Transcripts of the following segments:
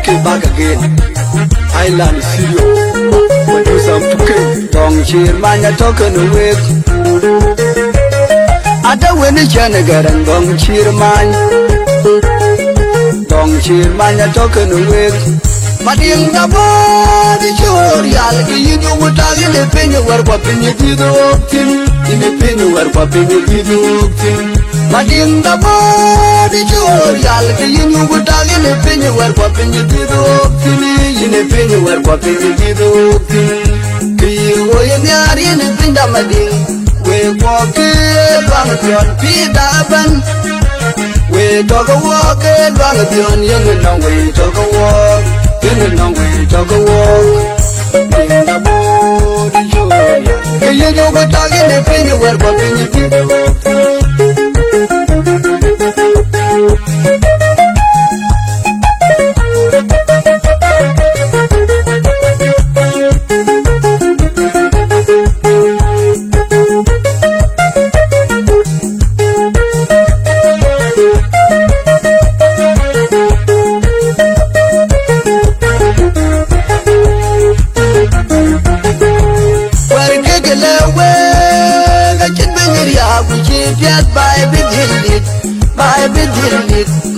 Tuke back again. Island Studio. Producer Tuke. Dong cheer man ya talking away. Ada wini chana garang dong cheer man. Dong cheer man ya talking away. Mading da body chor yal ki yidu mutagi le penye war kwa penye dido tin. Ine penye war kwa penye dido tin. Mading da body chor yal ki yidu mutagi le penye war kwa penye dido tin. Ine penye war kwa penye dido tin. Ki wo yanyari ine pinda mading. We walk it long beyond P-Daban. We talk a walk it long beyond young and long way talk a walk. In the long way talk a walk. In the body joy. Can you know what I'm in the penny where what can you do?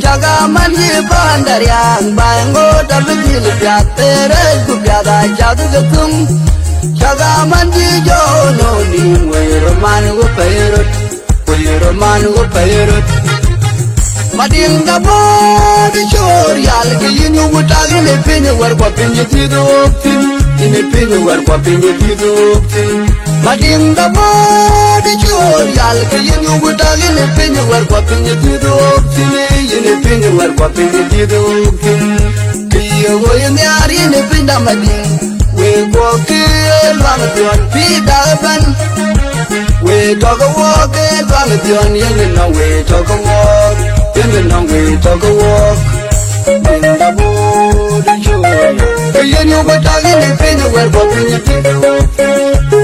Jaga mani bandar yang bango dabdil piatere gubada jadu gatum jaga mani jono ni weroman go payrot mading da body chor yal ki yinu mutagi le pinye war kwa pinye tido tin ine pinye war kwa pinye tido tin mading da body chor yal ki yinu mutagi le pinye war kwa pinye tido tin ine pinye war kwa pinye tido tin kiyo go yari ine pinda mading we go kill one beyond P-Daban. We talk a walk and run it on yin and we talk a walk. In the long way talk a walk. In the body joy. You know what I'm in the pain where what can you do?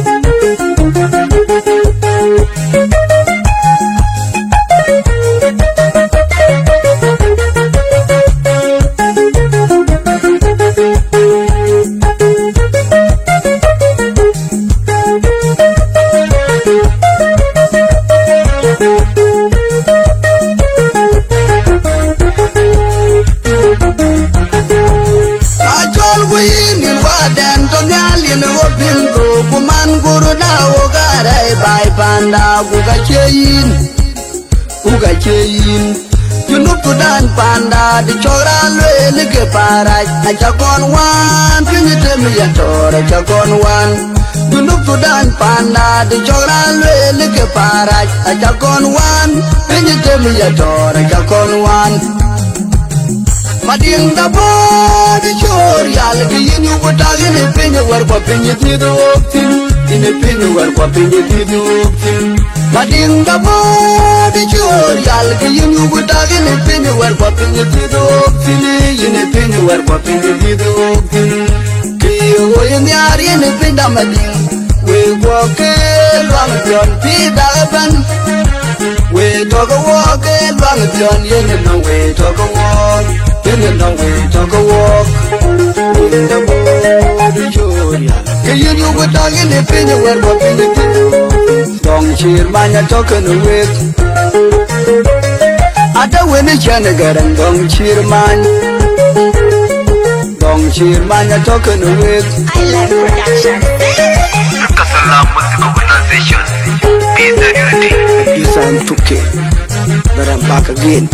Panda uga cheyin junub tudan panda di chora lele ke parai aja kon wan pinite mi yatora aja kon wan junub tudan panda di chora lele ke parai aja kon wan pinite mi yatora aja kon wan mading da body chor yal ki yinu butagi ne pinye war kwa pinye tido tin ine pinye war kwa pinye tido tin mading da body chor yal ki yinu butagi ne pinye war kwa pinye tido tin ine pinye war kwa pinye tido tin kiyo go yari ine pinda mading we go kill one beyond P-Daban. We talk a walk and run it on yin and we talk a walk. In the long way talk a walk. In the body joy. Can you do what I'm in the penny where what can you do? Don't cheer man ya talking away. Ada wini chana garang don't cheer man. Don't cheer man ya talking away. Island Production. Kasalam Music Organization. Peace and unity. Yes, I'm Tuke. But I'm back again.